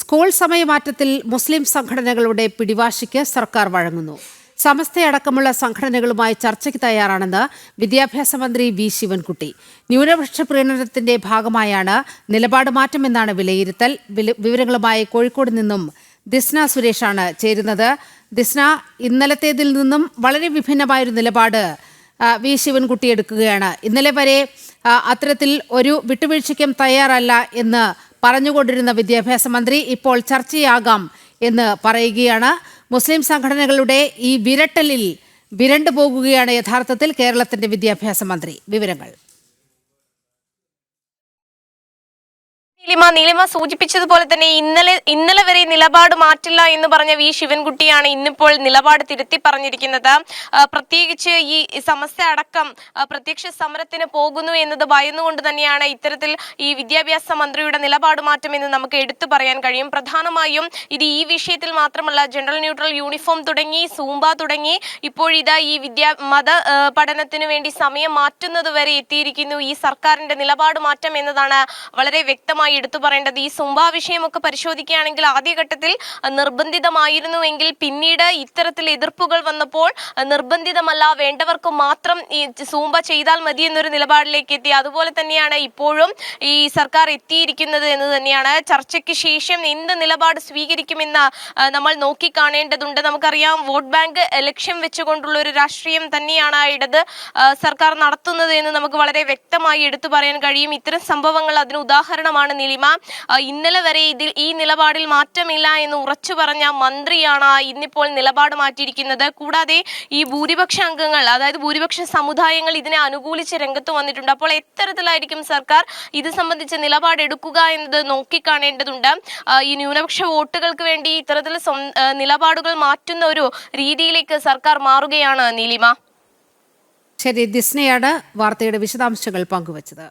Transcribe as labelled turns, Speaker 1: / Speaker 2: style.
Speaker 1: School സമയമാറ്റത്തിൽ മുസ്ലിം സംഘടനകളുടെ പിടിവാശിക്ക് സർക്കാർ വഴങ്ങുന്നു. സമസ്തയടക്കമുള്ള സംഘടനകളുമായി ചർച്ചയ്ക്ക് തയ്യാറാണെന്ന് വിദ്യാഭ്യാസ മന്ത്രി വി ശിവൻകുട്ടി. ന്യൂനപക്ഷ പ്രീണനത്തിന്റെ ഭാഗമായാണ് നിലപാട് മാറ്റമെന്നാണ് വിലയിരുത്തൽ. വിവരങ്ങളുമായി കോഴിക്കോട് നിന്നും ദിസ്ന സുരേഷാണ് ചേരുന്നത്. ദിസ്ന, ഇന്നലത്തേതിൽ നിന്നും വളരെ വിഭിന്നമായൊരു നിലപാട് വി ശിവൻകുട്ടി എടുക്കുകയാണ്. ഇന്നലെ വരെ അത്തരത്തിൽ ഒരു വിട്ടുവീഴ്ചയ്ക്കും തയ്യാറല്ല എന്ന് പറഞ്ഞുകൊണ്ടിരുന്ന വിദ്യാഭ്യാസ മന്ത്രി ഇപ്പോൾ ചർച്ചയാകാം എന്ന് പറയുകയാണ്. മുസ്ലിം സംഘടനകളുടെ ഈ വിരട്ടലിൽ വിരണ്ടു പോകുകയാണ് യഥാർത്ഥത്തിൽ കേരളത്തിന്റെ വിദ്യാഭ്യാസ മന്ത്രി. വിവരങ്ങൾ.
Speaker 2: നീലിമ സൂചിപ്പിച്ചതുപോലെ തന്നെ ഇന്നലെ വരെ നിലപാട് മാറ്റില്ല എന്ന് പറഞ്ഞ വി ശിവൻകുട്ടിയാണ് ഇന്നിപ്പോൾ നിലപാട് തിരുത്തി പറഞ്ഞിരിക്കുന്നത്. പ്രത്യേകിച്ച് ഈ സമസ്ത അടക്കം പ്രത്യക്ഷ സമരത്തിന് പോകുന്നു എന്നത് ഭയന്നുകൊണ്ട് തന്നെയാണ് ഇത്തരത്തിൽ ഈ വിദ്യാഭ്യാസ മന്ത്രിയുടെ നിലപാട് മാറ്റം എന്ന് നമുക്ക് എടുത്തു പറയാൻ കഴിയും. പ്രധാനമായും ഇത് ഈ വിഷയത്തിൽ മാത്രമല്ല, ജനറൽ ന്യൂട്രൽ യൂണിഫോം തുടങ്ങി സൂംബ തുടങ്ങി ഇപ്പോഴിതാ ഈ മത പഠനത്തിന് വേണ്ടി സമയം മാറ്റുന്നത് വരെ എത്തിയിരിക്കുന്നു ഈ സർക്കാരിന്റെ നിലപാട് മാറ്റം എന്നതാണ് വളരെ വ്യക്തമായി എടുത്തു പറയേണ്ടത്. ഈ സൂംബ വിഷയമൊക്കെ പരിശോധിക്കുകയാണെങ്കിൽ ആദ്യഘട്ടത്തിൽ നിർബന്ധിതമായിരുന്നുവെങ്കിൽ പിന്നീട് ഇത്തരത്തിൽ എതിർപ്പുകൾ വന്നപ്പോൾ നിർബന്ധിതമല്ല, വേണ്ടവർക്ക് മാത്രം ഈ സൂംബ ചെയ്താൽ മതി എന്നൊരു നിലപാടിലേക്ക് എത്തി. അതുപോലെ തന്നെയാണ് ഇപ്പോഴും ഈ സർക്കാർ എത്തിയിരിക്കുന്നത് എന്ന് തന്നെയാണ്. ചർച്ചയ്ക്ക് ശേഷം എന്ത് നിലപാട് സ്വീകരിക്കുമെന്ന് നമ്മൾ നോക്കിക്കാണേണ്ടതുണ്ട്. നമുക്കറിയാം, വോട്ട് ബാങ്ക് ലക്ഷ്യം വെച്ചുകൊണ്ടുള്ള ഒരു രാഷ്ട്രീയം തന്നെയാണ് ഇടത് സർക്കാർ നടത്തുന്നത് എന്ന് നമുക്ക് വളരെ വ്യക്തമായി എടുത്തു പറയാൻ കഴിയും. ഇത്തരം സംഭവങ്ങൾ അതിന് ഉദാഹരണമാണ്. ഇന്നലെ വരെ ഈ നിലപാടിൽ മാറ്റമില്ല എന്ന് ഉറച്ചു പറഞ്ഞ മന്ത്രിയാണ് ഇന്നിപ്പോൾ നിലപാട് മാറ്റിയിരിക്കുന്നത്. കൂടാതെ ഈ ഭൂരിപക്ഷ അംഗങ്ങൾ, അതായത് ഭൂരിപക്ഷ സമുദായങ്ങൾ ഇതിനെ അനുകൂലിച്ച് രംഗത്ത് വന്നിട്ടുണ്ട്. അപ്പോൾ എത്തരത്തിലായിരിക്കും സർക്കാർ ഇത് സംബന്ധിച്ച് നിലപാടെടുക്കുക എന്നത് നോക്കിക്കാണേണ്ടതുണ്ട്. ഈ ന്യൂനപക്ഷ വോട്ടുകൾക്ക് വേണ്ടി ഇത്തരത്തിൽ നിലപാടുകൾ മാറ്റുന്ന ഒരു രീതിയിലേക്ക് സർക്കാർ മാറുകയാണ്. നീലിമ.
Speaker 1: ശരി, ദിസ്നയാണ് വാർത്തയുടെ വിശദാംശങ്ങൾ പങ്കുവച്ചത്.